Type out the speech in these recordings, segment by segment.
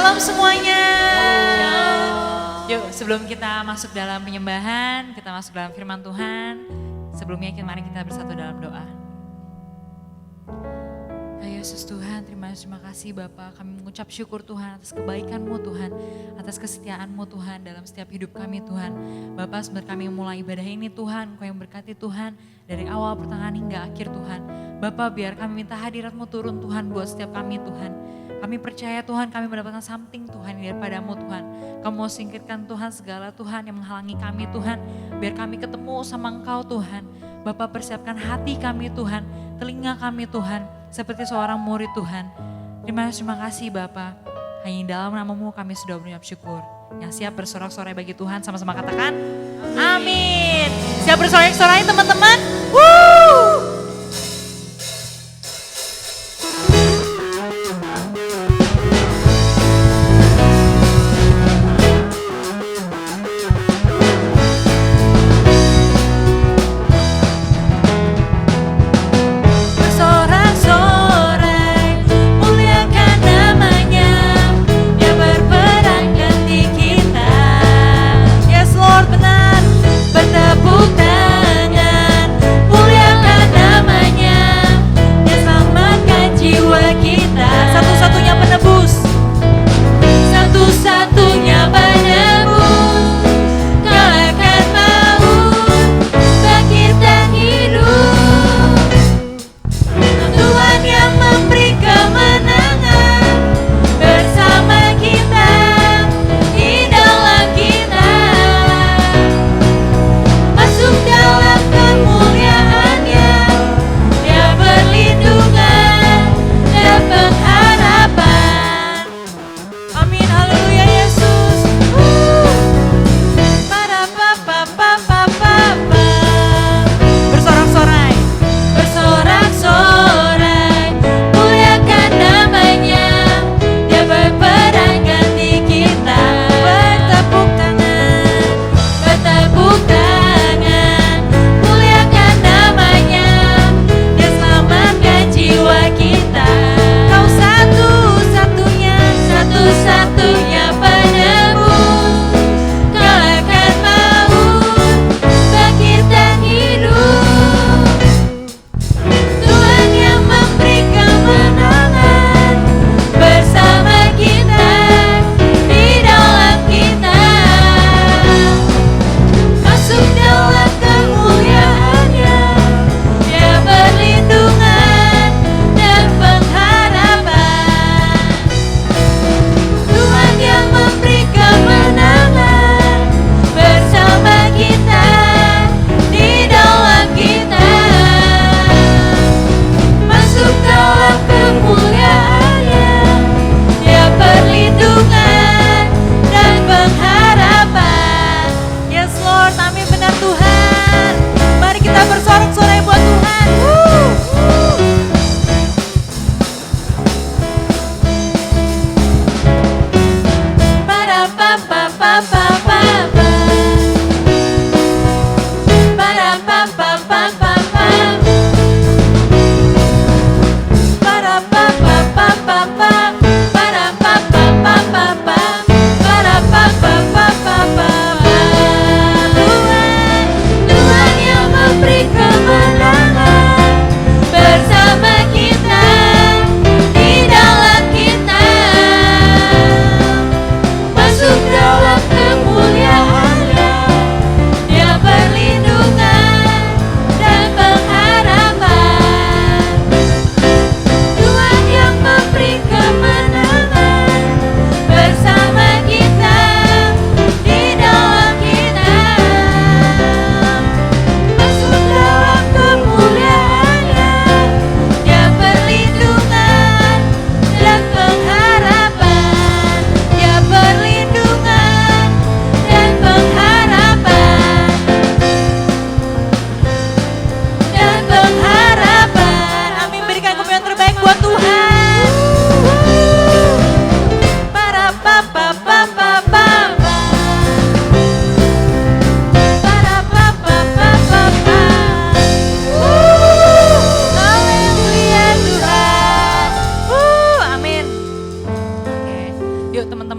Shalom semuanya. Yuk sebelum kita masuk dalam penyembahan, kita masuk dalam firman Tuhan. Sebelumnya mari kita bersatu dalam doa. Ya Yesus Tuhan, terima kasih Bapa. Kami mengucap syukur Tuhan atas kebaikan-Mu Tuhan, atas kesetiaan-Mu Tuhan dalam setiap hidup kami Tuhan. Bapa, sebelum kami mulai ibadah ini Tuhan, Kau yang berkati Tuhan dari awal pertengahan hingga akhir Tuhan. Bapa, biar kami minta hadirat-Mu turun Tuhan buat setiap kami Tuhan. Kami percaya Tuhan kami mendapatkan something Tuhan daripada-Mu Tuhan. Kamu mau singkirkan Tuhan segala Tuhan yang menghalangi kami Tuhan. Biar kami ketemu sama Engkau Tuhan. Bapa, persiapkan hati kami Tuhan, telinga kami Tuhan, seperti seorang murid Tuhan. Terima kasih Bapa. Hanya dalam nama-Mu kami sudah mengucap syukur. Yang siap bersorak-sorai bagi Tuhan sama-sama katakan amin. Siap bersorak-sorai teman-teman? Woo! Bertepuk tangan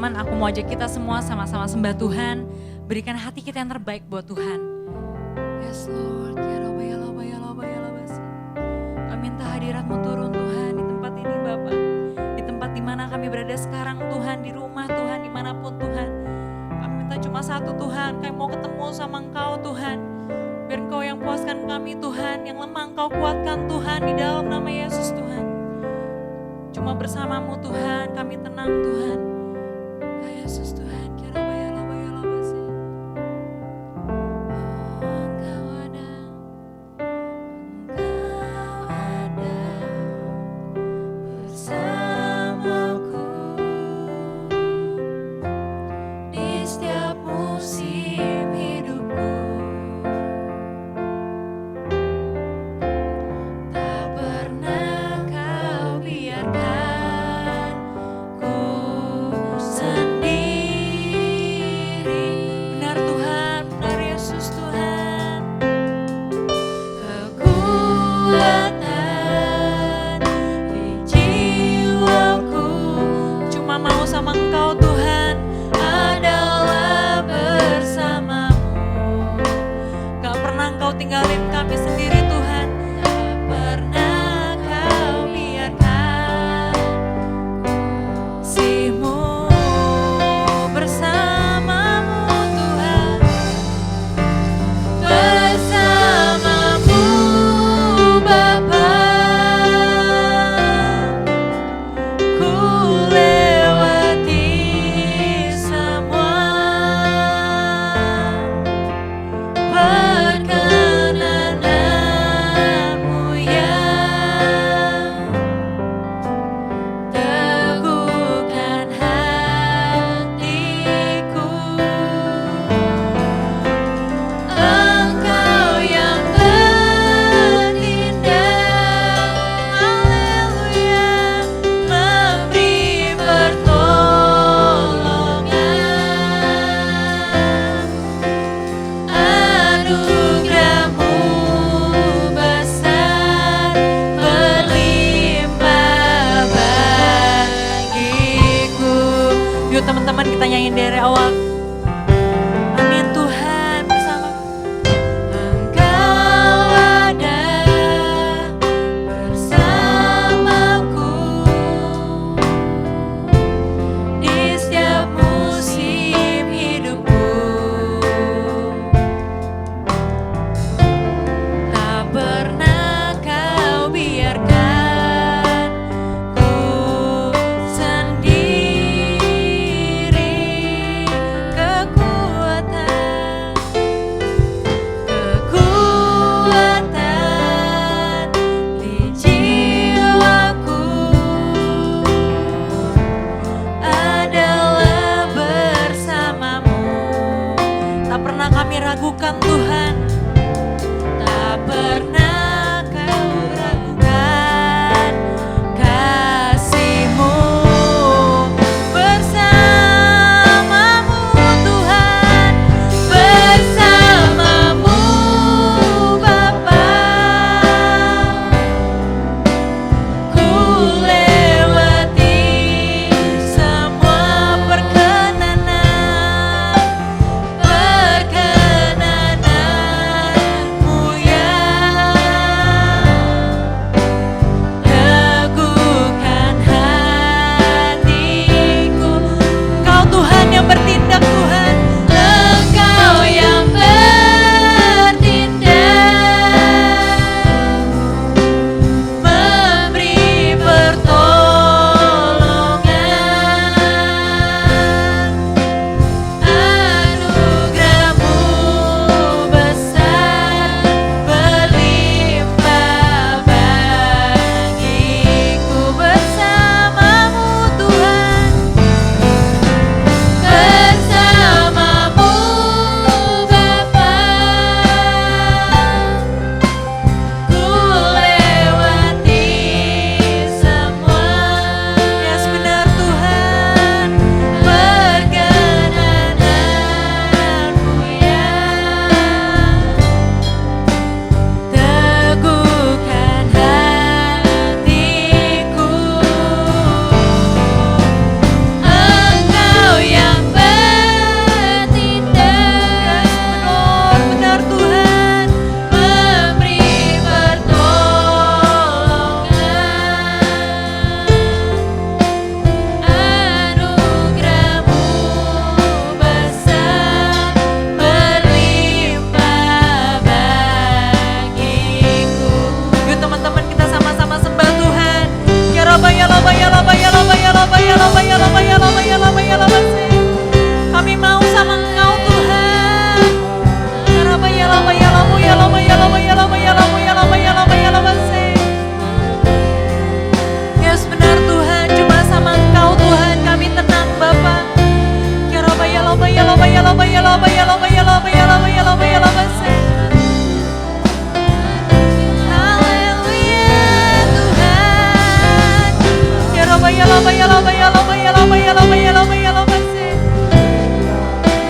teman-teman, aku mau ajak kita semua sama-sama sembah Tuhan. Berikan hati kita yang terbaik buat Tuhan. Yes Lord, kami minta hadirat-Mu turun Tuhan di tempat ini Bapa. Di tempat dimana kami berada sekarang Tuhan, di rumah Tuhan, dimanapun Tuhan. Kami minta cuma satu Tuhan, kami mau ketemu sama Engkau Tuhan. Biar Engkau yang puaskan kami Tuhan, yang lemah Engkau kuatkan Tuhan di dalam nama Yesus Tuhan. Cuma bersama-Mu Tuhan, kami tenang Tuhan. Ya Yesus Tuhan,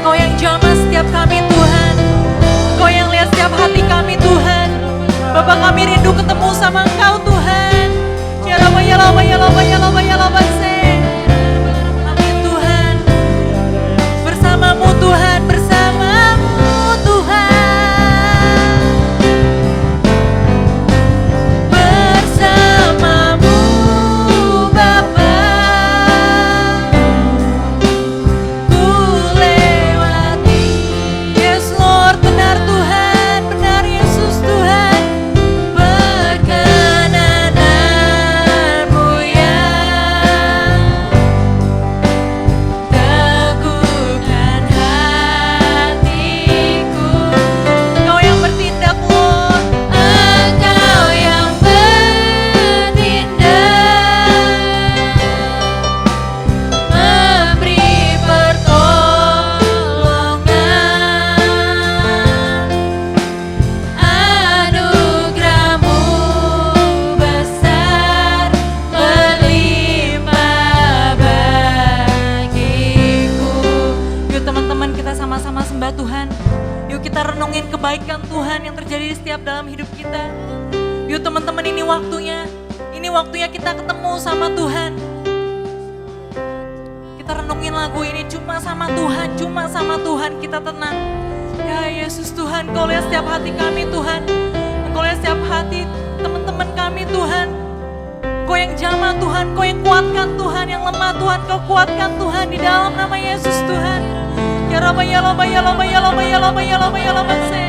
Kau yang jamah setiap kami Tuhan, Kau yang lihat setiap hati kami Tuhan. Bapa, kami rindu ketemu sama Engkau Tuhan. Amin Tuhan. Bersamamu Tuhan, bersamamu Tuhan. Bersamamu Bapa, ku lewati. Yes Lord, benar Tuhan, benar Yesus Tuhan. Perkenananmu ya teguhkan hatiku. Kau yang bertindak Lord, Engkau yang bertindak, memberi pertolongan. Anugerahmu besar, berlimpah bagiku. Yuk teman-teman, kita sama-sama sembah Tuhan. Yuk kita renungin kebaikan Tuhan yang terjadi di setiap dalam hidup kita. Yuk teman-teman, ini waktunya kita ketemu sama Tuhan. Kita renungin lagu ini cuma sama Tuhan kita tenang. Ya Yesus Tuhan, Kau lihat setiap hati kami Tuhan. Kau lihat setiap hati teman-teman kami Tuhan. Kau yang jamah Tuhan, Kau yang kuatkan Tuhan, yang lemah Tuhan Kau kuatkan Tuhan di dalam nama Yesus Tuhan. Ya Rabba ya Rabba ya Rabba ya Rabba ya Rabba ya Rabba ya Rabba se.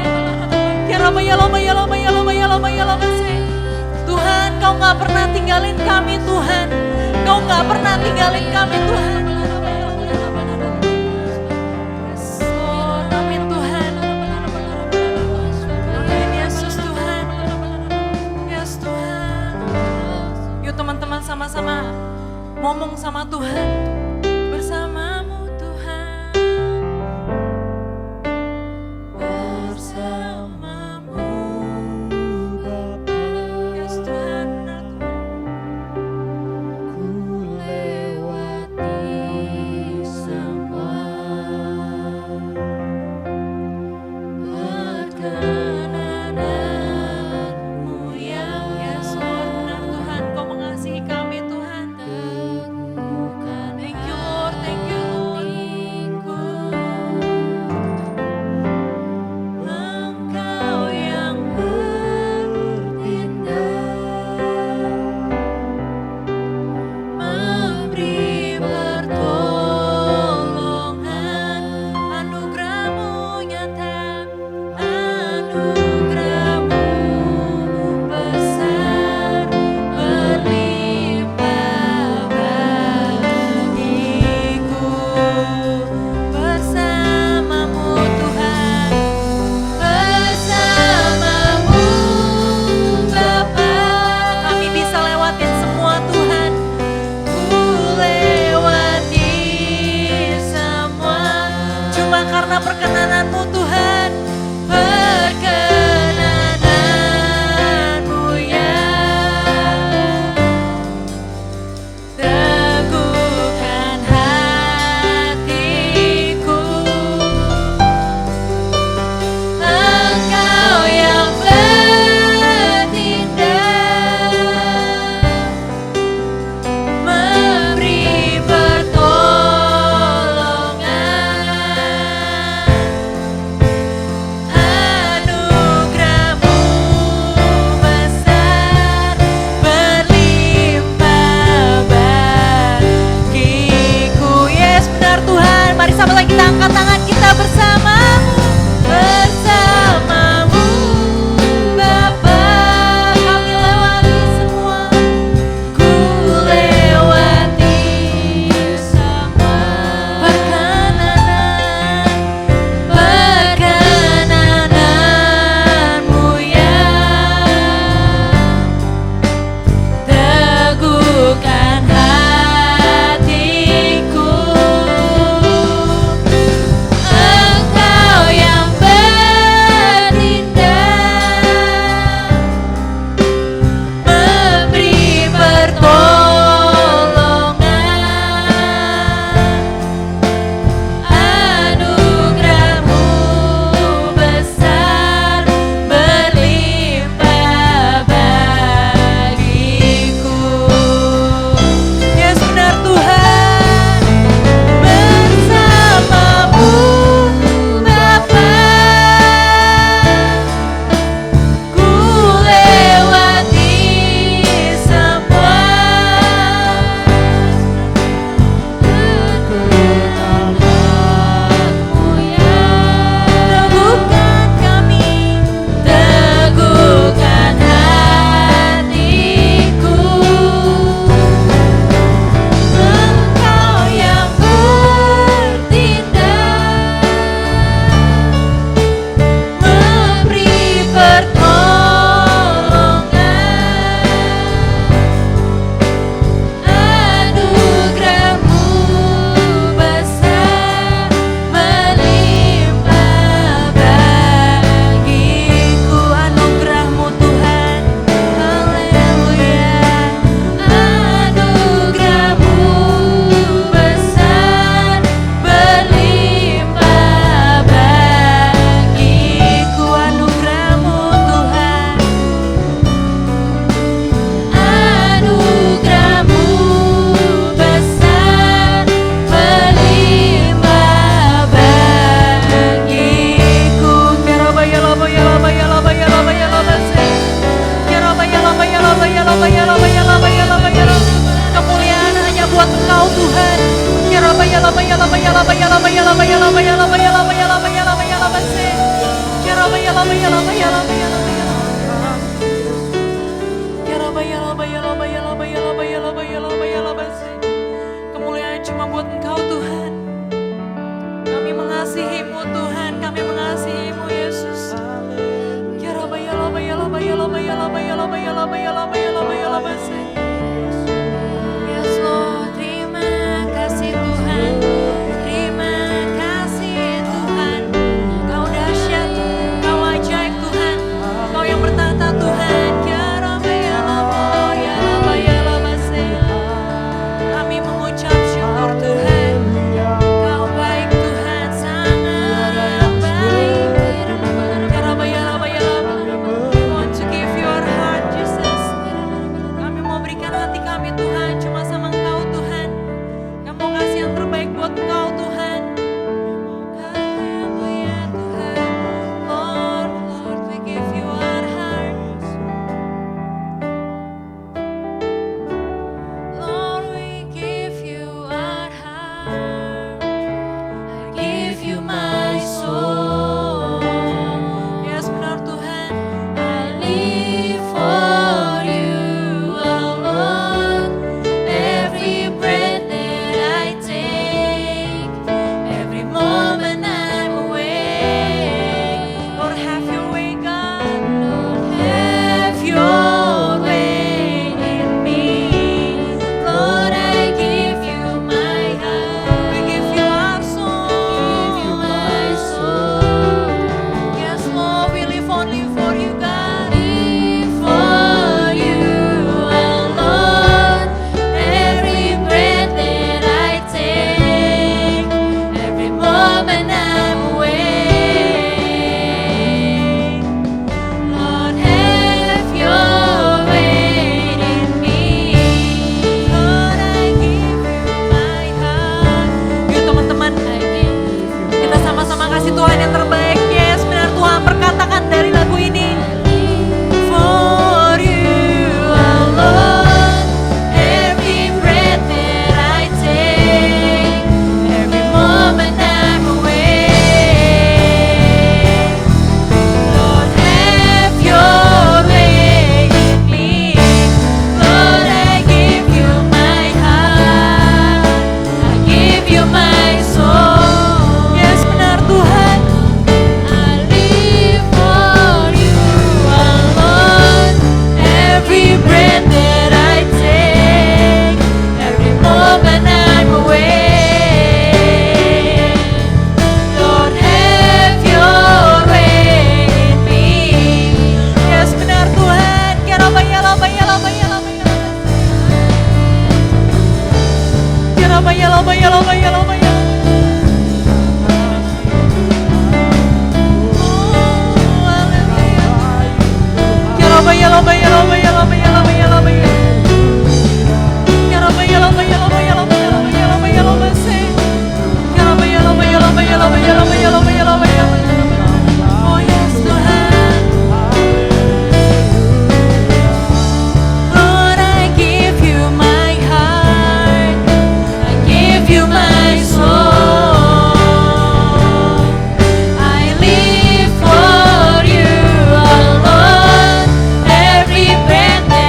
Ya Rabba ya Rabba ya Rabba ya Rabba ya Rabba ya Rabba se. Tuhan, Kau gak pernah tinggalin kami Tuhan. Kau gak pernah tinggalin kami Tuhan. Yes Lord, amin Tuhan. Amin Yesus Tuhan. Yes Tuhan. Yuk teman-teman sama-sama ngomong sama Tuhan. Bersamamu Tuhan. Bersamamu Bapa. Yes Tuhan, benar Tuhan. Ku lewati semua perkenananmu yang yes Lord, benar Tuhan, Kau mengasihi kami Tuhan. Thank you Lord, thank you Lord. Engkau yang bertindak, memberi pertolongan. Anugerahmu nyata, anugerahmu besar, berlimpah bagiku. Bersamamu Tuhan, bersamamu Bapa, kami bisa lewatin semua Tuhan. Ku lewati semua cuma karena perkenananmu Tuhan. Perkenananmu ya teguhkan hatiku. Engkau yang bertindak, memberi pertolongan. Engkau Tuhan. Ya Rabba ya Rabba ya Rabba ya Rabba ya Rabba ya Rabba ya Rabba ya Rabba ya Rabba ya Rabba ya Rabba ya Rabba se. Ya Rabba ya Rabba ya Rabba ya Rabba ya Rabba ya Rabba. Ya Rabba ya Rabba ya Rabba ya Rabba ya Rabba ya Rabba ya Rabba ya Rabba se. Kemuliaan cuma buat Engkau Tuhan. Kami mengasihi-Mu Tuhan, kami mengasihi-Mu Yesus. Ya Rabba ya Rabba ya Rabba ya Rabba ya Rabba ya Rabba ya Rabba ya Rabba ya Rabba ya Rabba se. Yes Lord, terima kasih Tuhan. Terima kasih Tuhan. Kau dahsyat, Kau ajaib Tuhan. Kau yang bertata Tuhan. Ya Rabba ya Rabba ya Rabba ya Rabba se. Kami mengucap syukur Tuhan. Kau baik Tuhan, sangat baik. Ya Rabba ya Rabba ya Rabba. We want to give you our heart Jesus. Kami mau berikan hati kami Tuhan, cuma sama Engkau Tuhan. Kami mau kasih yang terbaik buat Engkau Tuhan. Kasih-Mu ya Tuhan. Lord, Lord, we give you our hearts. Lord, we give you our heart. I give you my soul. Yes benar Tuhan. I live for you alone. Every breath that I take, every moment I'm awake. Lord, have your way, God. Lord, have your way in me. Lord, I give you my heart. We give you our soul. Give you my soul. Yes, Lord, we live only for you, God. Live for you alone. Every breath that I take, every moment I'm awake. Lord, have your way in me. Lord, I give you my heart. Yuk teman-teman, kita sama-sama kasih Tuhan yang terbaik. Yes, benar Tuhan, perkatakan dari lagu ini. For you alone, every breath that I take, every moment I'm awake. Lord, have your way in me. Lord, I give you my heart. I give you my soul. Yes, benar Tuhan. I live for you alone. Every breath that I take, every moment I'm awake. Lord, have your way in me. Yes, benar Tuhan. Ya Rabba ya Rabba ya Rabba ya Rabba ya Rabba. Ya Rabba ya Rabba ya Rabba ya Rabba ya. Oh, haleluya. Ya Rabba ya Rabba ya Rabba ya Rabba ya Rabba ya Rabba ya. Ya Rabba ya Rabba ya Rabba ya Rabba ya Rabba ya Rabba ya Rabba se. Ya Rabba ya Rabba ya Rabba ya Rabba ya Rabba ya Rabba ya Rabba ya. Oh yes Tuhan. Lord, I give you my heart. I give you my soul. I live for you alone. Every breath that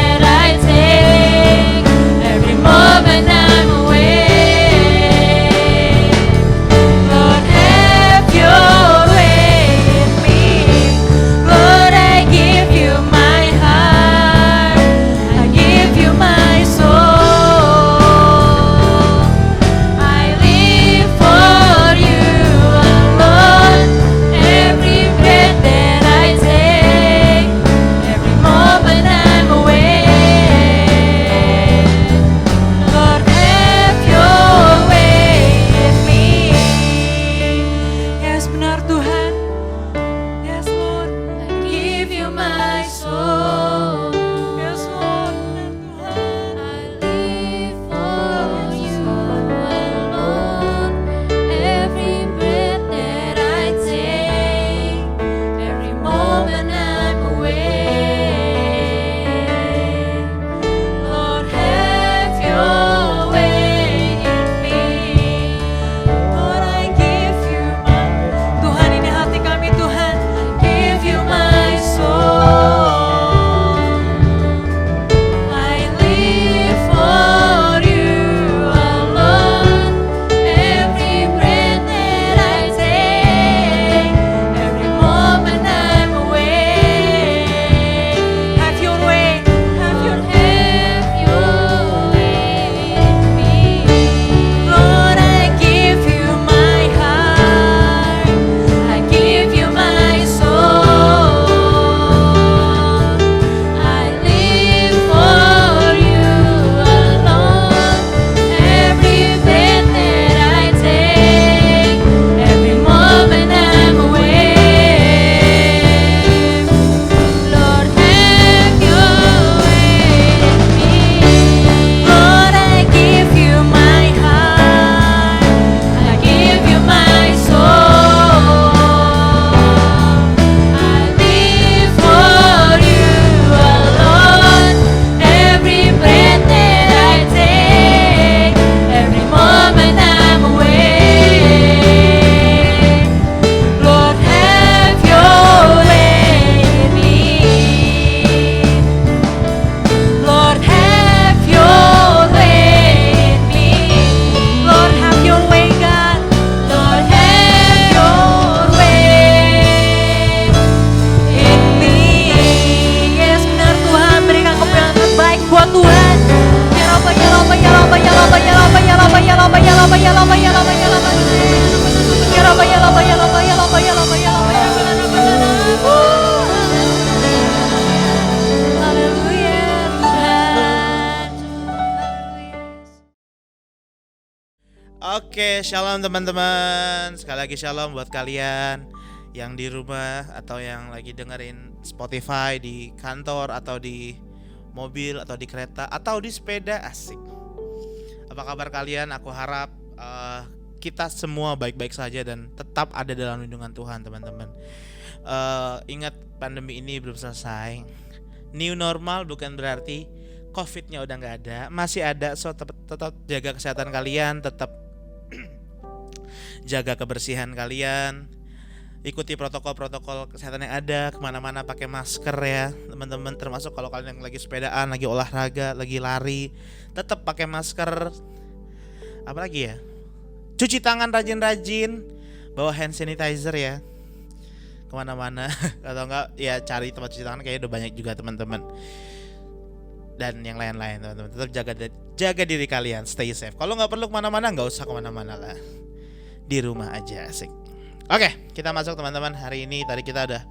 Oke, shalom teman-teman. Sekali lagi shalom buat kalian yang di rumah atau yang lagi dengerin Spotify di kantor atau di mobil atau di kereta atau di sepeda. Asik. Apa kabar kalian? Aku harap kita semua baik-baik saja dan tetap ada dalam lindungan Tuhan, teman-teman. Ingat, pandemi ini belum selesai. New normal bukan berarti COVID-nya udah nggak ada, masih ada. So tetap jaga kesehatan kalian, tetap jaga kebersihan kalian, ikuti protokol-protokol kesehatan yang ada, kemana-mana pakai masker ya teman-teman, termasuk kalau kalian yang lagi sepedaan, lagi olahraga, lagi lari, tetap pakai masker. Apalagi ya, cuci tangan rajin-rajin, bawa hand sanitizer ya kemana-mana. Atau enggak ya cari tempat cuci tangan, kayaknya udah banyak juga teman-teman. Dan yang lain-lain teman-teman, tetap jaga diri kalian, stay safe. Kalau nggak perlu kemana-mana, nggak usah kemana-mana lah, di rumah aja, asik. Oke, kita masuk teman-teman. Hari ini tadi kita udah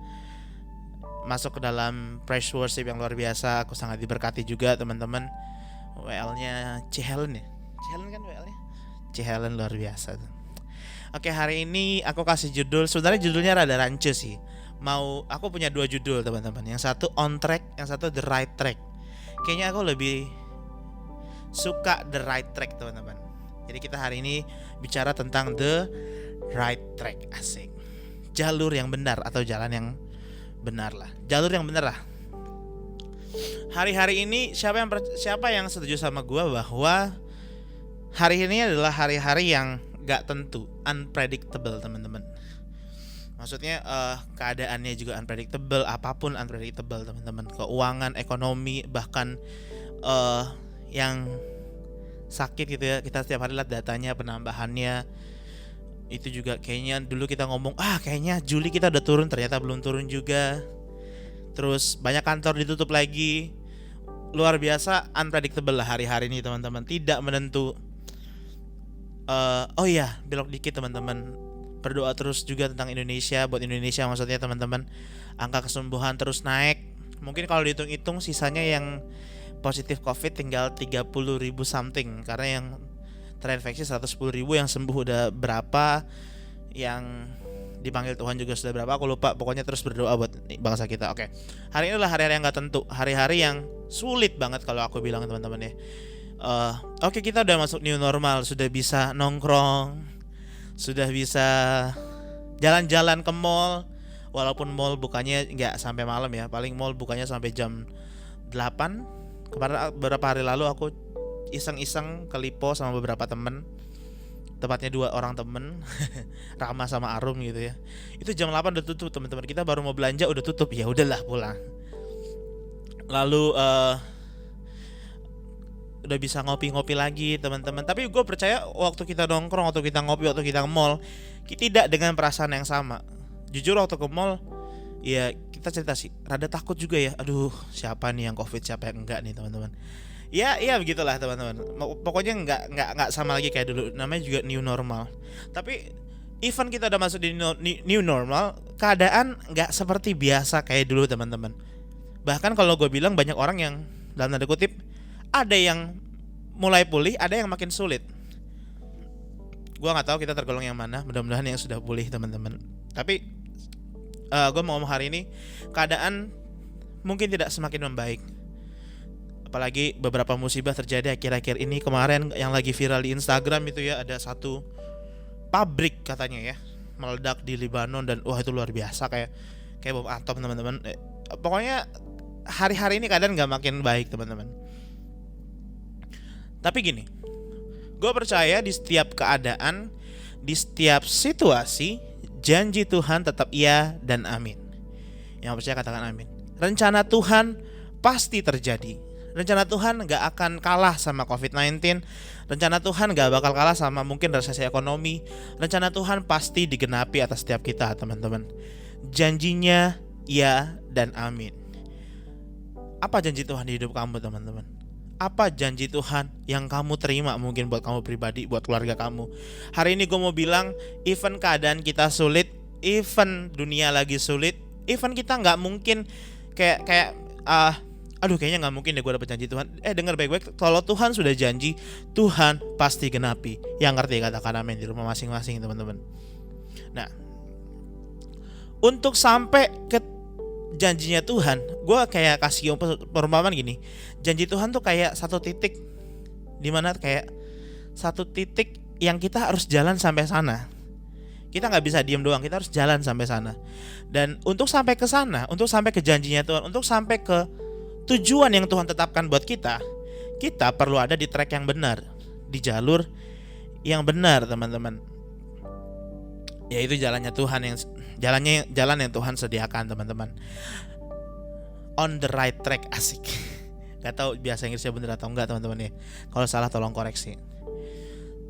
masuk ke dalam praise worship yang luar biasa. Aku sangat diberkati juga teman-teman. WL-nya Cihelen ya, Cihelen kan WL-nya Cihelen, luar biasa. Oke, hari ini aku kasih judul, sebenarnya judulnya rada rancu sih. Aku punya 2 judul teman-teman. Yang satu on track, yang satu the right track. Kayaknya aku lebih suka the right track teman-teman. Jadi kita hari ini bicara tentang the right track, asik. Jalur yang benar atau jalan yang benar lah. Jalur yang benar lah. Hari-hari ini siapa yang setuju sama gua bahwa hari ini adalah hari-hari yang gak tentu, unpredictable teman-teman. Maksudnya keadaannya juga unpredictable, apapun unpredictable teman-teman. Keuangan, ekonomi, bahkan yang sakit gitu ya, kita setiap hari lihat datanya, penambahannya. Itu juga kayaknya dulu kita ngomong kayaknya Juli kita udah turun, ternyata belum turun juga. Terus banyak kantor ditutup lagi. Luar biasa unpredictable lah hari-hari ini teman-teman, tidak menentu. Belok dikit teman-teman. Berdoa terus juga tentang Indonesia, buat Indonesia maksudnya teman-teman. Angka kesembuhan terus naik. Mungkin kalau dihitung-hitung sisanya yang positif COVID tinggal 30.000 something, karena yang terinfeksi 110.000, yang sembuh udah berapa, yang dipanggil Tuhan juga sudah berapa, aku lupa. Pokoknya terus berdoa buat bangsa kita. Oke. Hari ini adalah hari-hari yang gak tentu, hari-hari yang sulit banget kalau aku bilang teman-teman ya. Oke, kita udah masuk new normal, sudah bisa nongkrong, sudah bisa jalan-jalan ke mall. Walaupun mall bukannya nggak sampai malam ya, paling mall bukannya sampai jam 8. Kemarin beberapa hari lalu aku iseng-iseng ke Lipo sama beberapa temen, tepatnya 2 orang temen, Rama sama Arum gitu ya. Itu jam 8 udah tutup teman-teman. Kita baru mau belanja udah tutup, ya udahlah pulang. Lalu udah bisa ngopi-ngopi lagi teman-teman. Tapi gue percaya waktu kita nongkrong, waktu kita ngopi, waktu kita ke mall, tidak dengan perasaan yang sama. Jujur waktu ke mall, ya kita cerita sih, rada takut juga ya. Aduh, siapa nih yang COVID, siapa yang enggak nih teman-teman. Ya begitulah teman-teman. Pokoknya nggak sama lagi kayak dulu. Namanya juga new normal. Tapi even kita udah masuk di new normal, keadaan nggak seperti biasa kayak dulu teman-teman. Bahkan kalau gue bilang banyak orang yang dalam tanda kutip, ada yang mulai pulih, ada yang makin sulit. Gua nggak tahu kita tergolong yang mana. Mudah-mudahan yang sudah pulih teman-teman. Tapi gue mau ngomong hari ini, keadaan mungkin tidak semakin membaik. Apalagi beberapa musibah terjadi akhir-akhir ini. Kemarin yang lagi viral di Instagram itu ya, ada satu pabrik katanya ya meledak di Lebanon, dan wah itu luar biasa, kayak bom atom teman-teman. Pokoknya hari-hari ini keadaan nggak makin baik teman-teman. Tapi gini, gue percaya di setiap keadaan, di setiap situasi, janji Tuhan tetap iya dan amin. Yang percaya katakan amin. Rencana Tuhan pasti terjadi. Rencana Tuhan gak akan kalah sama COVID-19. Rencana Tuhan gak bakal kalah sama mungkin resesi ekonomi. Rencana Tuhan pasti digenapi atas setiap kita teman-teman. Janjinya iya dan amin. Apa janji Tuhan di hidup kamu teman-teman? Apa janji Tuhan yang kamu terima mungkin buat kamu pribadi, buat keluarga kamu? Hari ini gue mau bilang, even keadaan kita sulit, even dunia lagi sulit, even kita gak mungkin kayak aduh kayaknya nggak mungkin deh gue dapet janji Tuhan. Dengar baik-baik, kalau Tuhan sudah janji, Tuhan pasti genapi. Yang ngerti katakan amin di rumah masing-masing teman-teman. Nah, untuk sampai ke janjinya Tuhan, gue kayak kasih perumpamaan gini. Janji Tuhan tuh kayak satu titik, dimana kayak satu titik yang kita harus jalan sampai sana. Kita nggak bisa diem doang, kita harus jalan sampai sana. Dan untuk sampai ke sana, untuk sampai ke janjinya Tuhan, untuk sampai ke tujuan yang Tuhan tetapkan buat kita perlu ada di track yang benar, di jalur yang benar teman-teman. Yaitu jalan yang Tuhan sediakan teman-teman. On the right track, asik. Gak tahu bahasa Inggrisnya bener atau enggak teman-teman ya. Kalau salah tolong koreksi.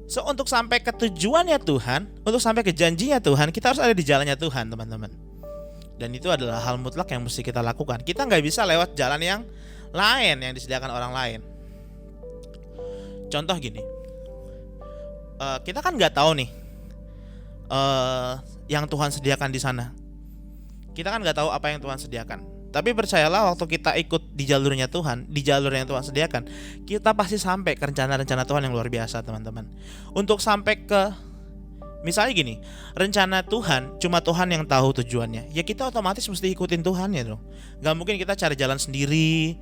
So untuk sampai ke tujuannya Tuhan, untuk sampai ke janjinya Tuhan, kita harus ada di jalannya Tuhan teman-teman. Dan itu adalah hal mutlak yang mesti kita lakukan. Kita gak bisa lewat jalan yang lain yang disediakan orang lain. Contoh gini, kita kan gak tahu nih yang Tuhan sediakan di sana. Kita kan gak tahu apa yang Tuhan sediakan. Tapi percayalah, waktu kita ikut di jalurnya Tuhan, di jalur yang Tuhan sediakan, kita pasti sampai ke rencana-rencana Tuhan yang luar biasa teman-teman. Untuk sampai ke, misalnya gini, rencana Tuhan cuma Tuhan yang tahu tujuannya, ya kita otomatis mesti ikutin Tuhan ya dong. Gak mungkin kita cari jalan sendiri,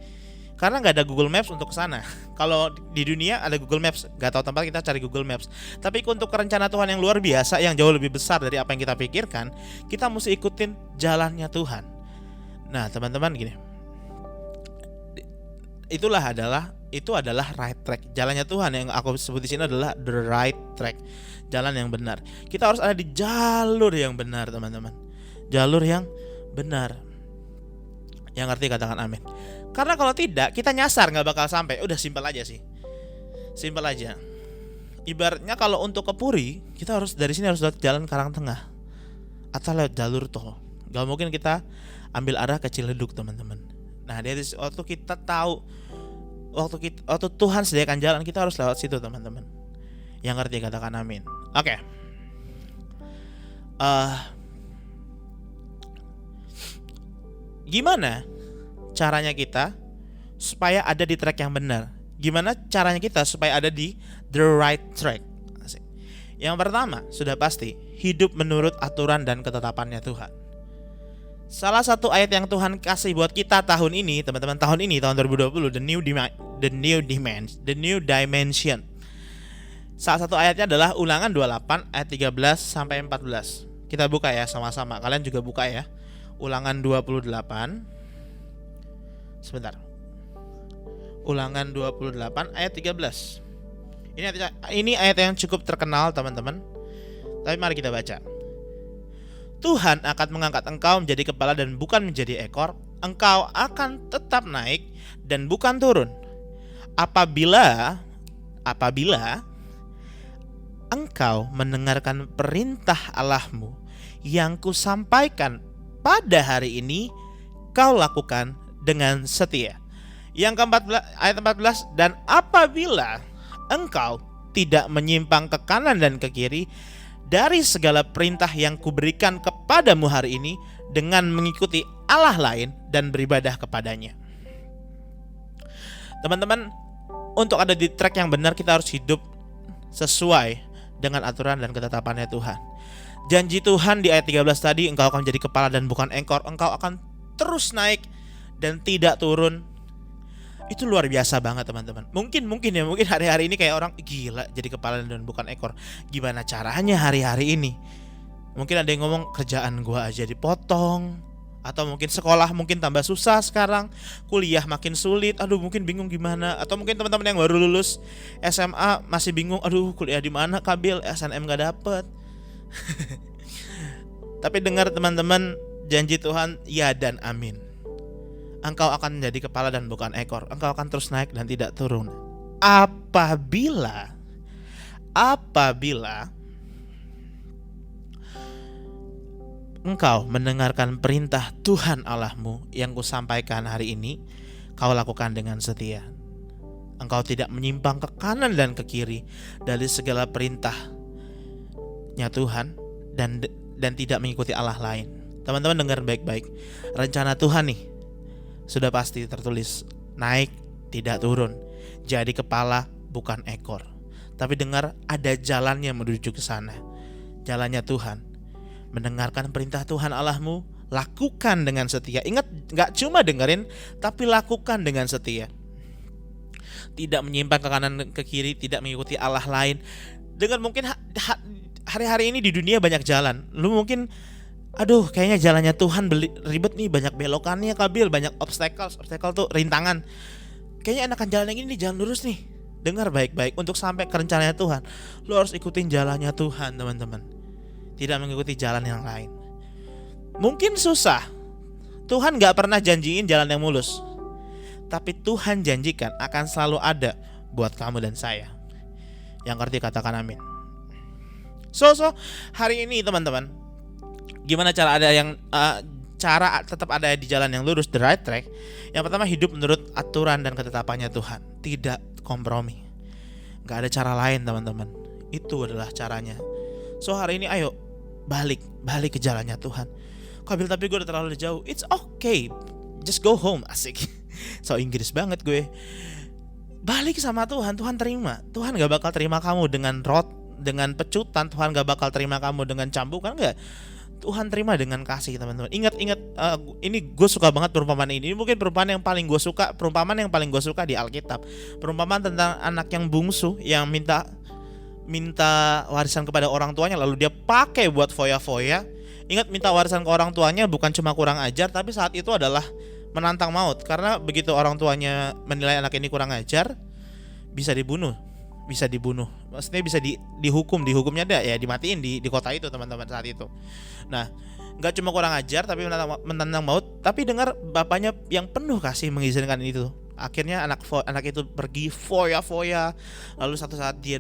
karena gak ada Google Maps untuk kesana. Kalau di dunia ada Google Maps, gak tahu tempat kita cari Google Maps. Tapi untuk rencana Tuhan yang luar biasa, yang jauh lebih besar dari apa yang kita pikirkan, kita mesti ikutin jalannya Tuhan. Nah teman-teman gini, itu adalah right track. Jalannya Tuhan yang aku sebut di sini adalah the right track, jalan yang benar. Kita harus ada di jalur yang benar teman-teman, jalur yang benar. Yang ngerti katakan amin. Karena kalau tidak, kita nyasar, nggak bakal sampai. Udah simpel aja sih, simpel aja. Ibaratnya kalau untuk ke Puri, kita harus dari sini harus lewat jalan Karangtengah atau lewat jalur tol. Gak mungkin kita ambil arah ke Ciledug teman-teman. Nah dari waktu kita tahu, waktu Tuhan sediakan jalan, kita harus lewat situ teman-teman. Yang ngerti katakan amin. Oke. Gimana caranya kita supaya ada di track yang benar? Gimana caranya kita supaya ada di the right track? Yang pertama sudah pasti, hidup menurut aturan dan ketetapannya Tuhan. Salah satu ayat yang Tuhan kasih buat kita tahun ini, teman-teman, tahun 2020, the new dimension. Salah satu ayatnya adalah Ulangan 28 ayat 13 sampai 14. Kita buka ya sama-sama. Kalian juga buka ya. Ulangan 28. Sebentar. Ulangan 28 ayat 13. Ini ayat yang cukup terkenal, teman-teman. Tapi mari kita baca. Tuhan akan mengangkat engkau menjadi kepala dan bukan menjadi ekor. Engkau akan tetap naik dan bukan turun. Apabila engkau mendengarkan perintah Allahmu yang kusampaikan pada hari ini, kau lakukan dengan setia. Yang ke-14, ayat 14, dan apabila engkau tidak menyimpang ke kanan dan ke kiri dari segala perintah yang kuberikan kepadamu hari ini dengan mengikuti Allah lain dan beribadah kepadanya. Teman-teman, untuk ada di track yang benar, kita harus hidup sesuai dengan aturan dan ketetapannya Tuhan. Janji Tuhan di ayat 13 tadi, engkau akan menjadi kepala dan bukan ekor, engkau akan terus naik dan tidak turun. Itu luar biasa banget teman-teman. Mungkin hari-hari ini kayak orang gila jadi kepala dan bukan ekor. Gimana caranya hari-hari ini? Mungkin ada yang ngomong kerjaan gua aja dipotong, atau mungkin sekolah mungkin tambah susah sekarang, kuliah makin sulit. Aduh mungkin bingung gimana. Atau mungkin teman-teman yang baru lulus SMA masih bingung. Aduh kuliah di mana Kabil, SNM gak dapet. Tapi dengar teman-teman, janji Tuhan ya dan amin. Engkau akan menjadi kepala dan bukan ekor. Engkau akan terus naik dan tidak turun. Apabila engkau mendengarkan perintah Tuhan Allahmu yang kusampaikan hari ini, kau lakukan dengan setia. Engkau tidak menyimpang ke kanan dan ke kiri dari segala perintahnya Tuhan dan tidak mengikuti Allah lain. Teman-teman dengar baik-baik. Rencana Tuhan nih sudah pasti tertulis naik tidak turun, jadi kepala bukan ekor. Tapi dengar, ada jalannya menuju ke sana. Jalannya Tuhan. Mendengarkan perintah Tuhan Allahmu, lakukan dengan setia. Ingat, gak cuma dengerin, tapi lakukan dengan setia. Tidak menyimpang ke kanan ke kiri, tidak mengikuti Allah lain. Dengan mungkin hari-hari ini di dunia banyak jalan. Lu mungkin, aduh kayaknya jalannya Tuhan ribet nih, banyak belokannya Kabil, banyak obstacle tuh, rintangan. Kayaknya enakan jalan yang ini, jalan lurus nih. Dengar baik-baik, untuk sampai ke rencananya Tuhan, lu harus ikutin jalannya Tuhan, teman-teman. Tidak mengikuti jalan yang lain. Mungkin susah. Tuhan gak pernah janjiin jalan yang mulus, tapi Tuhan janjikan akan selalu ada buat kamu dan saya. Yang ngerti katakan amin. So hari ini teman-teman, gimana cara cara tetap ada di jalan yang lurus, the right track? Yang pertama, hidup menurut aturan dan ketetapannya Tuhan, tidak kompromi. Gak ada cara lain teman-teman. Itu adalah caranya. So hari ini ayo balik ke jalannya Tuhan. Kabil, tapi gue udah terlalu jauh. It's okay, just go home. Asik. So Inggris banget gue. Balik sama Tuhan, Tuhan terima. Tuhan gak bakal terima kamu dengan dengan pecutan. Tuhan gak bakal terima kamu dengan cambukan, enggak. Tuhan terima dengan kasih, teman-teman. Ingat, ini gue suka banget perumpamaan ini. Ini mungkin perumpamaan yang paling gue suka di Alkitab. Perumpamaan tentang anak yang bungsu yang minta warisan kepada orang tuanya, lalu dia pakai buat foya-foya. Ingat, minta warisan ke orang tuanya bukan cuma kurang ajar, tapi saat itu adalah menantang maut. Karena begitu orang tuanya menilai anak ini kurang ajar, bisa dibunuh. Maksudnya bisa dihukumnya dia ya dimatiin di kota itu, teman-teman, saat itu. Nah, nggak cuma kurang ajar tapi menantang maut. Tapi dengar, bapaknya yang penuh kasih mengizinkan itu. Akhirnya anak itu pergi foya-foya. Lalu satu saat dia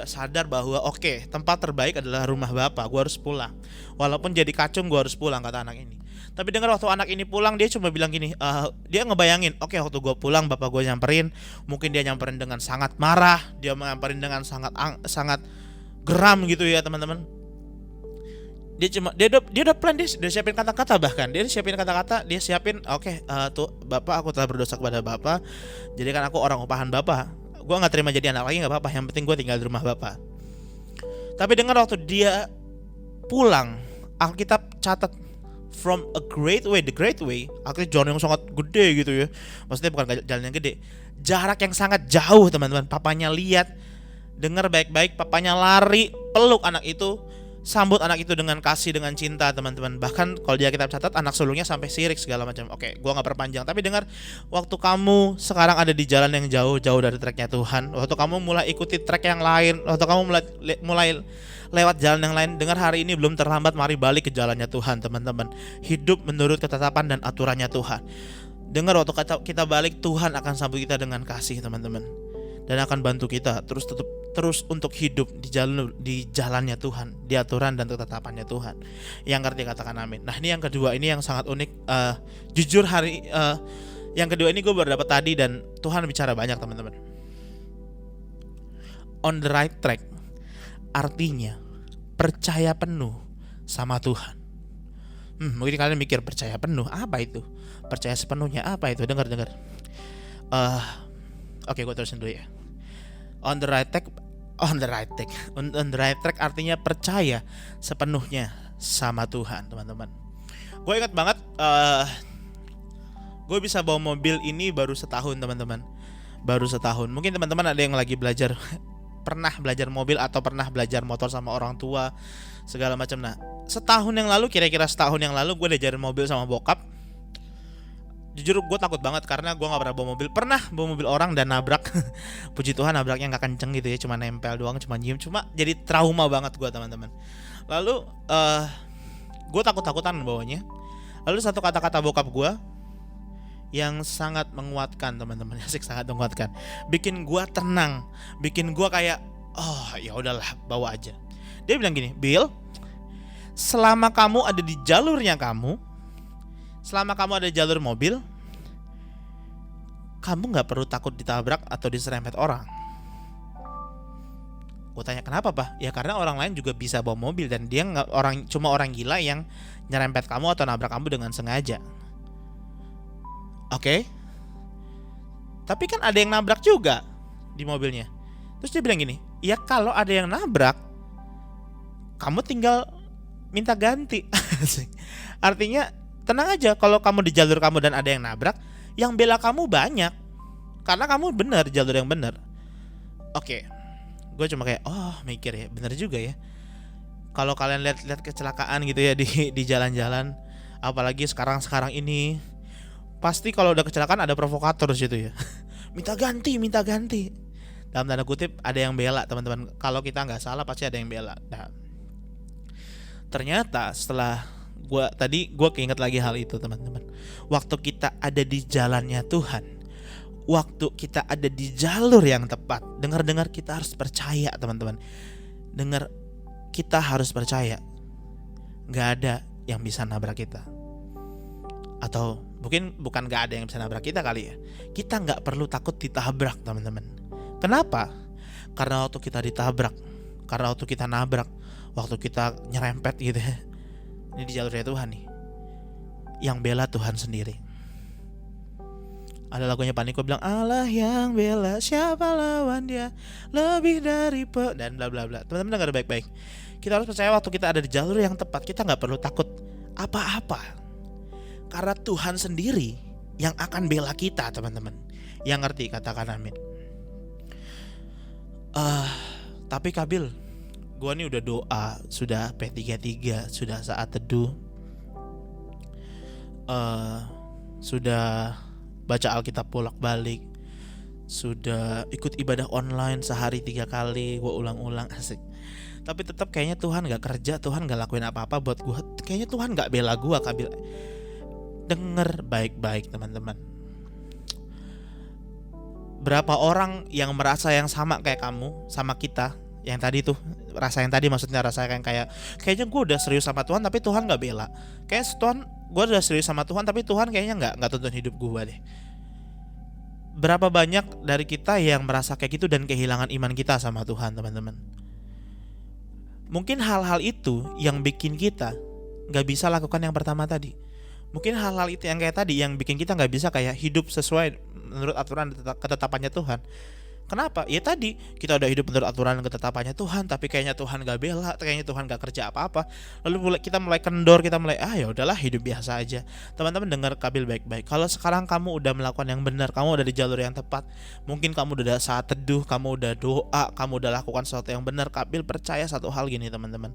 sadar bahwa oke, tempat terbaik adalah rumah bapak, gue harus pulang. Walaupun jadi kacung, gue harus pulang, kata anak ini. Tapi dengar, waktu anak ini pulang, dia cuma bilang gini, dia ngebayangin, oke, waktu gue pulang bapak gue nyamperin. Mungkin dia nyamperin dengan sangat marah, dia nyamperin dengan sangat geram gitu ya, teman-teman. Dia udah plan, dia siapin kata-kata, dia siapin tuh bapak, aku telah berdosa kepada bapak, jadikan aku orang upahan bapak. Gue nggak terima jadi anak lagi, nggak apa-apa, yang penting gue tinggal di rumah bapak. Tapi dengar, waktu dia pulang, Alkitab catat from the great way, akhirnya jalan yang sangat gede gitu ya. Maksudnya bukan jalan yang gede, jarak yang sangat jauh, teman-teman. Papanya lihat, dengar baik-baik, papanya lari, peluk anak itu, sambut anak itu dengan kasih, dengan cinta, teman-teman. Bahkan kalau di Alkitab catat, anak sulungnya sampai sirik segala macam. Oke, gua nggak perpanjang. Tapi dengar, waktu kamu sekarang ada di jalan yang jauh dari tracknya Tuhan, waktu kamu mulai ikuti track yang lain, waktu kamu mulai lewat jalan yang lain, dengar, hari ini belum terlambat. Mari balik ke jalannya Tuhan, teman-teman. Hidup menurut ketetapan dan aturannya Tuhan. Dengar, waktu kita balik, Tuhan akan sambut kita dengan kasih, teman-teman, dan akan bantu kita terus untuk hidup di jalannya Tuhan, di aturan dan ketetapannya Tuhan. Yang ngerti katakan amin. Nah, ini yang kedua, ini yang sangat unik. Jujur yang kedua ini gue baru dapat tadi, dan Tuhan bicara banyak, teman-teman. On the right track artinya percaya penuh sama Tuhan. Mungkin kalian mikir, percaya penuh apa itu? Percaya sepenuhnya apa itu? Dengar. Oke, gue terusin dulu ya. On the right track artinya percaya sepenuhnya sama Tuhan, teman-teman. Gue ingat banget, gue bisa bawa mobil ini baru setahun, teman-teman. Baru setahun. Mungkin teman-teman ada yang lagi pernah belajar mobil atau pernah belajar motor sama orang tua segala macam. Nah, kira-kira setahun yang lalu gue diajarin mobil sama bokap. Jujur gue takut banget karena gue gak pernah bawa mobil. Pernah bawa mobil orang dan nabrak. Puji Tuhan nabraknya gak kenceng gitu ya, cuma nempel doang, cuma nyium. Cuma jadi trauma banget gue, teman-teman. Lalu gue takut-takutan bawanya. Lalu satu kata-kata bokap gue yang sangat menguatkan, teman-teman, sangat menguatkan, bikin gue tenang, bikin gue kayak, oh ya udahlah, bawa aja. Dia bilang gini, Bill, selama kamu ada di jalurnya selama kamu ada di jalur mobil, kamu nggak perlu takut ditabrak atau diserempet orang. Gue tanya, kenapa, Pak? Ya karena orang lain juga bisa bawa mobil, dan dia cuma orang gila yang nyerempet kamu atau nabrak kamu dengan sengaja. Oke. tapi kan ada yang nabrak juga di mobilnya. Terus dia bilang gini, ya kalau ada yang nabrak, kamu tinggal minta ganti. Artinya tenang aja, kalau kamu di jalur kamu dan ada yang nabrak, yang bela kamu banyak, karena kamu benar di jalur yang benar. Oke, gue cuma kayak mikir ya, benar juga ya. Kalau kalian lihat kecelakaan gitu ya di jalan-jalan, apalagi sekarang ini, pasti kalau udah kecelakaan ada provokator di situ ya. minta ganti. Dalam tanda kutip ada yang bela, teman-teman. Kalau kita nggak salah pasti ada yang bela. Nah, ternyata setelah gue keinget lagi hal itu, teman-teman. Waktu kita ada di jalannya Tuhan, waktu kita ada di jalur yang tepat, dengar kita harus percaya, teman-teman. Dengar, kita harus percaya, nggak ada yang bisa nabrak kita. Atau mungkin bukan nggak ada yang bisa nabrak kita kali ya. Kita nggak perlu takut ditabrak, teman-teman. Kenapa? Karena waktu kita ditabrak, karena waktu kita nabrak, waktu kita nyerempet gitu ya, ini di jalurnya Tuhan nih, yang bela Tuhan sendiri. Ada lagunya Paniko bilang, Allah yang bela, siapa lawan dia, lebih dari dan bla bla bla. Teman-teman dengar baik-baik. Kita harus percaya waktu kita ada di jalur yang tepat, kita nggak perlu takut apa-apa, karena Tuhan sendiri yang akan bela kita, teman-teman. Yang ngerti katakan amin. Tapi Kabil, gua nih udah doa, sudah P33, sudah saat teduh, sudah baca Alkitab bolak-balik, sudah ikut ibadah online sehari 3 kali, gua ulang-ulang, asik. Tapi tetap kayaknya Tuhan gak kerja, Tuhan gak lakuin apa-apa buat gua. Kayaknya Tuhan gak bela gua, Kabil. Denger baik-baik, teman-teman. Berapa orang yang merasa yang sama kayak kamu, sama kita, yang tadi tuh, rasa yang tadi maksudnya rasa kayaknya gue udah serius sama Tuhan tapi Tuhan nggak bela. Kayak Tuhan, gue udah serius sama Tuhan tapi Tuhan kayaknya nggak tuntun hidup gue deh. Berapa banyak dari kita yang merasa kayak gitu dan kehilangan iman kita sama Tuhan, teman-teman. Mungkin hal-hal itu yang bikin kita nggak bisa lakukan yang pertama tadi. Mungkin hal-hal itu yang kayak tadi yang bikin kita nggak bisa kayak hidup sesuai menurut aturan ketetapannya Tuhan. Kenapa? Ya tadi kita udah hidup menurut aturan ketetapannya Tuhan, tapi kayaknya Tuhan gak bela, kayaknya Tuhan gak kerja apa-apa. Lalu kita mulai kendor, kita mulai ya udahlah hidup biasa aja. Teman-teman dengar Kabil baik-baik. Kalau sekarang kamu udah melakukan yang benar, kamu udah di jalur yang tepat, mungkin kamu udah saat teduh, kamu udah doa, kamu udah lakukan sesuatu yang benar. Kabil percaya satu hal gini, teman-teman.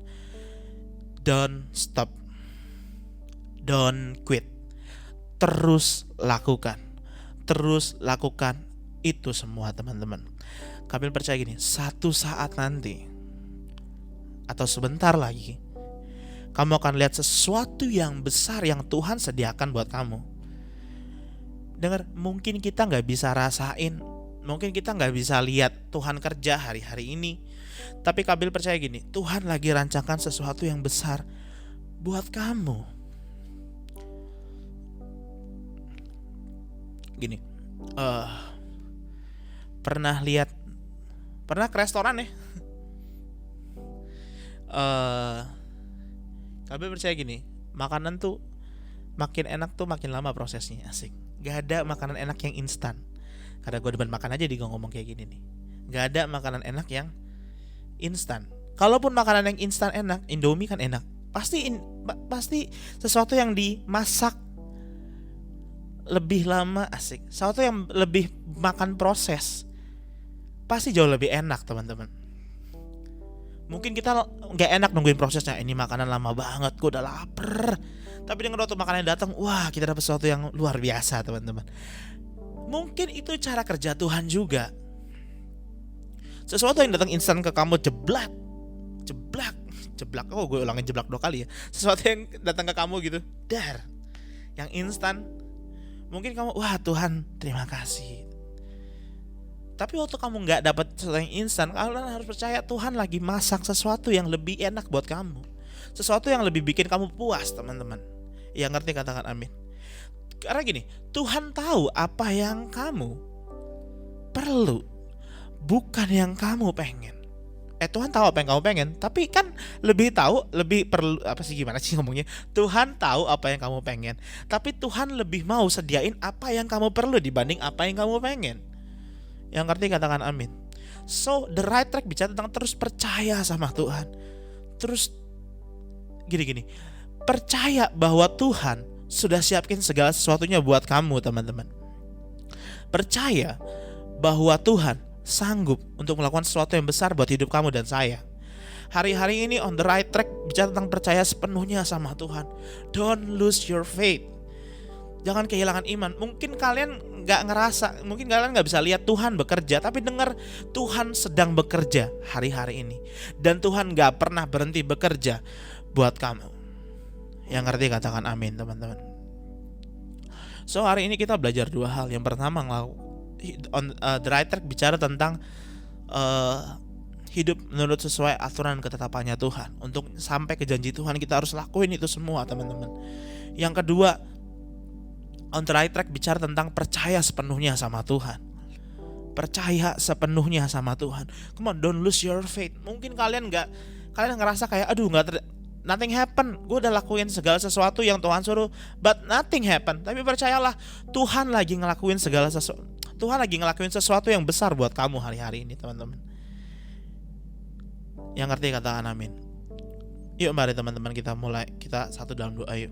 Don't stop. Don't quit. Terus lakukan itu semua, teman-teman. Kabil percaya gini, satu saat nanti atau sebentar lagi kamu akan lihat sesuatu yang besar yang Tuhan sediakan buat kamu. Dengar, mungkin kita gak bisa rasain, mungkin kita gak bisa lihat Tuhan kerja hari-hari ini, tapi Kabil percaya gini, Tuhan lagi rancangkan sesuatu yang besar buat kamu. Gini, pernah ke restoran ya? Kabil percaya gini, makanan tuh makin enak tuh makin lama prosesnya, asik. Gak ada makanan enak yang instan. Karena gue demen makan aja gue ngomong kayak gini nih. Gak ada makanan enak yang instan. Kalaupun makanan yang instan enak, Indomie kan enak. Pasti sesuatu yang dimasak lebih lama, asik. Sesuatu yang lebih makan proses pasti jauh lebih enak, teman-teman. Mungkin kita gak enak nungguin prosesnya, ini makanan lama banget, gue udah lapar. Tapi dengan waktu makanan datang, wah kita dapat sesuatu yang luar biasa, teman-teman. Mungkin itu cara kerja Tuhan juga. Sesuatu yang datang instan ke kamu, jeblak. Oh, gue ulangin jeblak 2 kali ya. Sesuatu yang datang ke kamu gitu, yang instan. Mungkin kamu, wah Tuhan terima kasih. Tapi waktu kamu gak dapat sesuatu yang instan, kalian harus percaya Tuhan lagi masak sesuatu yang lebih enak buat kamu. Sesuatu yang lebih bikin kamu puas, teman-teman. Yang ngerti katakan amin. Karena gini, Tuhan tahu apa yang kamu perlu, bukan yang kamu pengen. Tuhan tahu apa yang kamu pengen, tapi kan lebih tahu, lebih perlu apa sih, gimana sih ngomongnya? Tuhan tahu apa yang kamu pengen, tapi Tuhan lebih mau sediain apa yang kamu perlu dibanding apa yang kamu pengen. Yang ngerti katakan amin. So the right track bicara tentang terus percaya sama Tuhan. Terus gini, percaya bahwa Tuhan sudah siapin segala sesuatunya buat kamu, teman-teman. Percaya bahwa Tuhan sanggup untuk melakukan sesuatu yang besar buat hidup kamu dan saya. Hari-hari ini on the right track bicara tentang percaya sepenuhnya sama Tuhan. Don't lose your faith. Jangan kehilangan iman. Mungkin kalian gak ngerasa, mungkin kalian gak bisa lihat Tuhan bekerja, tapi dengar Tuhan sedang bekerja hari-hari ini. Dan Tuhan gak pernah berhenti bekerja buat kamu. Yang ngerti katakan amin, teman-teman. So hari ini kita belajar dua hal. Yang pertama, the right track bicara tentang hidup menurut sesuai aturan ketetapannya Tuhan. Untuk sampai ke janji Tuhan kita harus lakuin itu semua, teman-teman. Yang kedua, on the right track bicara tentang percaya sepenuhnya sama Tuhan. Percaya sepenuhnya sama Tuhan. Come on, don't lose your faith. Mungkin kalian ngerasa kayak nothing happen. Gue udah lakuin segala sesuatu yang Tuhan suruh, but nothing happen. Tapi percayalah, Tuhan lagi ngelakuin Tuhan lagi ngelakuin sesuatu yang besar buat kamu hari-hari ini, teman-teman. Yang ngerti katakan amin. Yuk mari teman-teman kita mulai. Kita satu dalam doa yuk.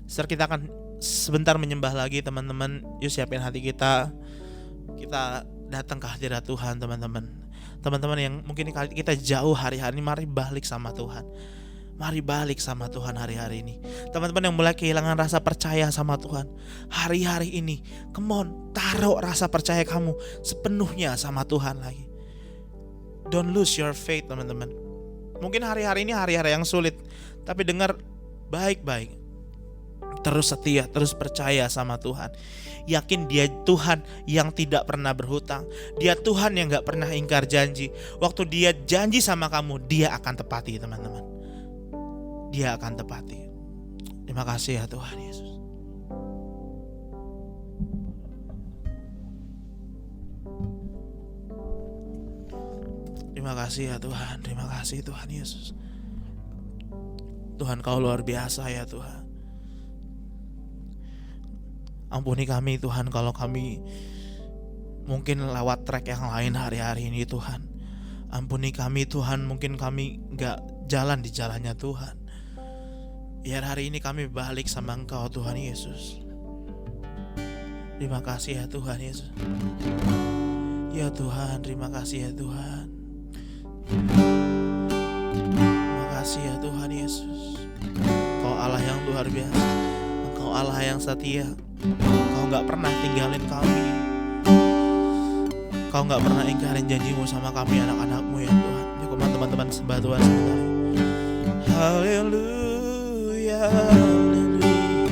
Setelah kita akan sebentar menyembah lagi, teman-teman. Yuk siapin hati kita. Kita datang ke hadirat Tuhan, teman-teman. Teman-teman yang mungkin kita jauh hari-hari ini, mari balik sama Tuhan. Mari balik sama Tuhan hari-hari ini. Teman-teman yang mulai kehilangan rasa percaya sama Tuhan, hari-hari ini, come on, taruh rasa percaya kamu sepenuhnya sama Tuhan lagi. Don't lose your faith, teman-teman. Mungkin hari-hari ini hari-hari yang sulit, tapi dengar baik-baik. Terus setia, terus percaya sama Tuhan. Yakin dia Tuhan yang tidak pernah berhutang. Dia Tuhan yang gak pernah ingkar janji. Waktu dia janji sama kamu, dia akan tepati, teman-teman. Dia akan tepati. Terima kasih ya Tuhan Yesus. Terima kasih ya Tuhan. Terima kasih Tuhan Yesus. Tuhan kau luar biasa ya Tuhan. Ampuni kami Tuhan kalau kami mungkin lewat track yang lain hari-hari ini Tuhan. Ampuni kami Tuhan, mungkin kami gak jalan di jalannya Tuhan. Biar hari ini kami balik sama Engkau Tuhan Yesus. Terima kasih ya Tuhan Yesus. Ya Tuhan, terima kasih ya Tuhan. Terima kasih ya Tuhan Yesus. Engkau Allah yang luar biasa. Engkau Allah yang setia. Engkau gak pernah tinggalin kami. Engkau gak pernah ingkarin janjimu sama kami anak-anakmu ya Tuhan. Yuk teman-teman sembah Tuhan sebentar. Haleluya. Haleluya,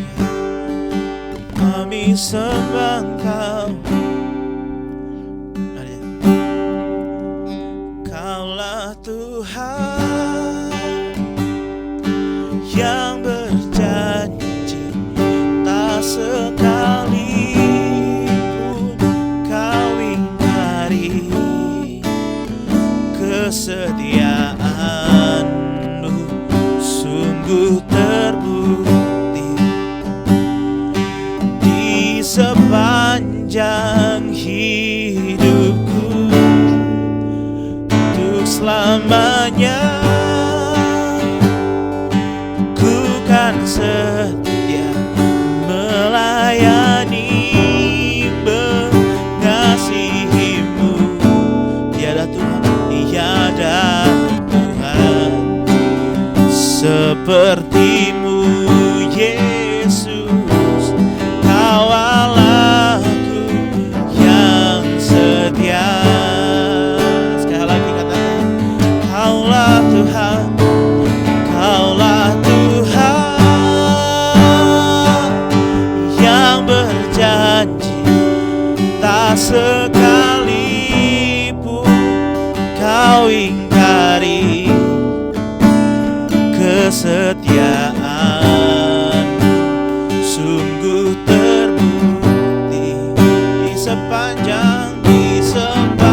kami sembah Engkau. Kaulah Tuhan yang berjanji, tak sekalipun Kau ingkari kesetiaan-Mu sungguh terbukti di sepanjang hidupku. Untuk selamanya ku kan setia melayani, mengasihimu. Tiada Tuhan, tiada Tuhan sepertimu Yesus. Kau Allahku yang setia. Sekali lagi katakan, Kaulah Tuhan, Kaulah Tuhan yang berjanji, tak sekalipun Kau ingkari kesetiaan sungguh terbukti di sepanjang hidupku.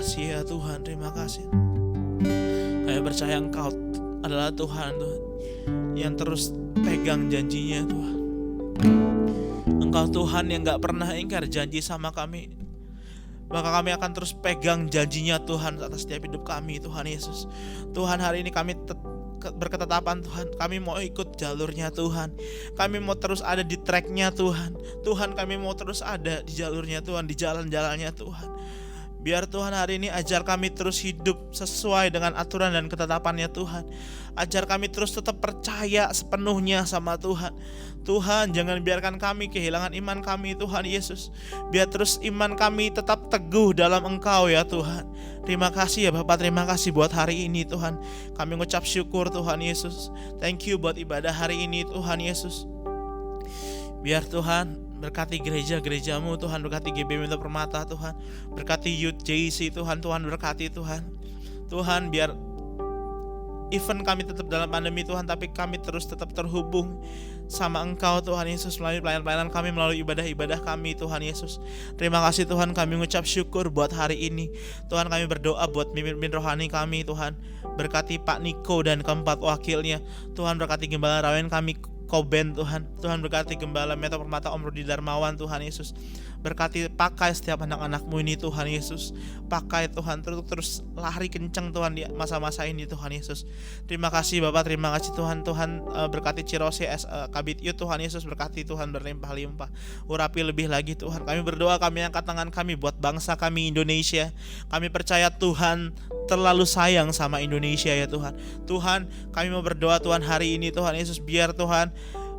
kasih ya Tuhan, terima kasih. Kami percaya Engkau adalah Tuhan yang terus pegang janjinya Tuhan. Engkau Tuhan yang gak pernah ingkar janji sama kami. Maka kami akan terus pegang janjinya Tuhan atas setiap hidup kami Tuhan Yesus. Tuhan, hari ini kami berketetapan Tuhan, kami mau ikut jalurnya Tuhan. Kami mau terus ada di tracknya Tuhan. Tuhan, kami mau terus ada di jalurnya Tuhan, di jalan-jalannya Tuhan. Biar Tuhan hari ini ajar kami terus hidup sesuai dengan aturan dan ketetapannya Tuhan. Ajar kami terus tetap percaya sepenuhnya sama Tuhan. Tuhan, jangan biarkan kami kehilangan iman kami Tuhan Yesus. Biar terus iman kami tetap teguh dalam Engkau ya Tuhan. Terima kasih ya Bapak, terima kasih buat hari ini Tuhan. Kami mengucap syukur Tuhan Yesus. Thank you buat ibadah hari ini Tuhan Yesus. Biar Tuhan berkati gereja-gerejamu Tuhan, berkati GBM Mitra Permata Tuhan, berkati Youth JC Tuhan, Tuhan berkati Tuhan. Tuhan, biar even kami tetap dalam pandemi Tuhan, tapi kami terus tetap terhubung sama Engkau Tuhan Yesus, melalui pelayanan-pelayanan kami, melalui ibadah-ibadah kami Tuhan Yesus. Terima kasih Tuhan, kami mengucap syukur buat hari ini Tuhan. Kami berdoa buat pimpin rohani kami Tuhan, berkati Pak Niko dan keempat wakilnya Tuhan, berkati Gembala Rawen kami Koben Tuhan. Tuhan berkati Gembala Mitra Permata Om Rudi Darmawan Tuhan Yesus. Berkati, pakai setiap anak-anakmu ini Tuhan Yesus. Pakai Tuhan, terus lari kencang Tuhan di masa-masa ini Tuhan Yesus. Terima kasih Bapak, terima kasih Tuhan. Tuhan berkati Cirose Kabit Youth Tuhan Yesus, berkati Tuhan berlimpah-limpah. Urapi lebih lagi Tuhan. Kami berdoa, kami angkat tangan kami buat bangsa kami Indonesia. Kami percaya Tuhan terlalu sayang sama Indonesia ya Tuhan. Tuhan, kami mau berdoa Tuhan hari ini Tuhan Yesus, biar Tuhan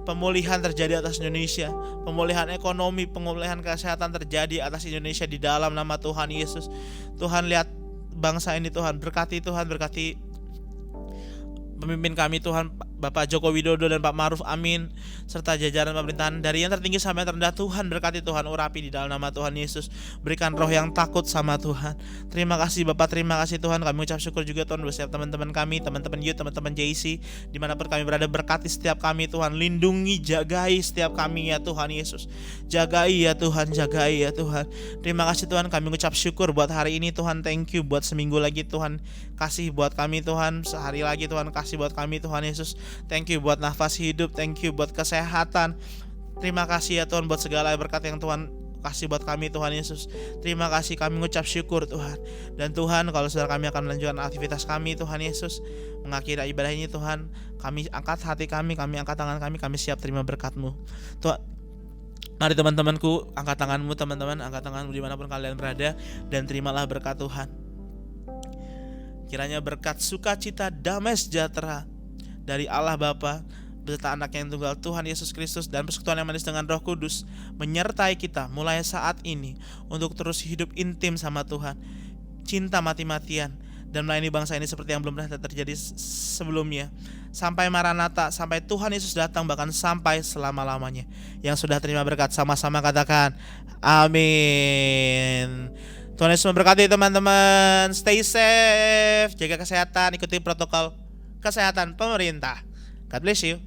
pemulihan terjadi atas Indonesia, pemulihan ekonomi, pemulihan kesehatan terjadi atas Indonesia di dalam nama Tuhan Yesus. Tuhan, lihat bangsa ini Tuhan, berkati Tuhan, berkati pemimpin kami Tuhan, Bapak Joko Widodo dan Pak Maruf Amin, serta jajaran pemerintahan dari yang tertinggi sampai yang terendah. Tuhan berkati Tuhan, urapi di dalam nama Tuhan Yesus. Berikan roh yang takut sama Tuhan. Terima kasih Bapak, terima kasih Tuhan. Kami ucap syukur juga Tuhan buat setiap teman-teman kami, teman-teman Youth, teman-teman JC, dimanapun kami berada. Berkati setiap kami Tuhan, lindungi, jagai setiap kami ya Tuhan Yesus. Jagai ya Tuhan, jagai ya Tuhan. Terima kasih Tuhan, kami ucap syukur buat hari ini Tuhan. Thank you buat seminggu lagi Tuhan, kasih buat kami Tuhan. Sehari lagi Tuhan, kasih buat kami Tuhan Yesus. Thank you buat nafas hidup, thank you buat kesehatan. Terima kasih ya Tuhan buat segala berkat yang Tuhan kasih buat kami Tuhan Yesus. Terima kasih, kami mengucap syukur Tuhan. Dan Tuhan, kalau saudara kami akan melanjutkan aktivitas kami Tuhan Yesus, mengakhiri ibadah ini Tuhan, kami angkat hati kami angkat tangan kami siap terima berkat-Mu Tuhan. Mari teman-temanku, angkat tanganmu teman-teman, angkat tanganmu dimanapun kalian berada, dan terimalah berkat Tuhan. Kiranya berkat sukacita, damai sejahtera dari Allah Bapa beserta anak yang tunggal Tuhan Yesus Kristus dan persekutuan yang manis dengan Roh Kudus menyertai kita mulai saat ini untuk terus hidup intim sama Tuhan, cinta mati-matian, dan melayani bangsa ini seperti yang belum pernah terjadi sebelumnya, sampai Maranatha, sampai Tuhan Yesus datang, bahkan sampai selama-lamanya. Yang sudah terima berkat sama-sama katakan amin. Tuhan Yesus memberkati teman-teman. Stay safe, jaga kesehatan, ikuti protokol kesehatan pemerintah. God bless you.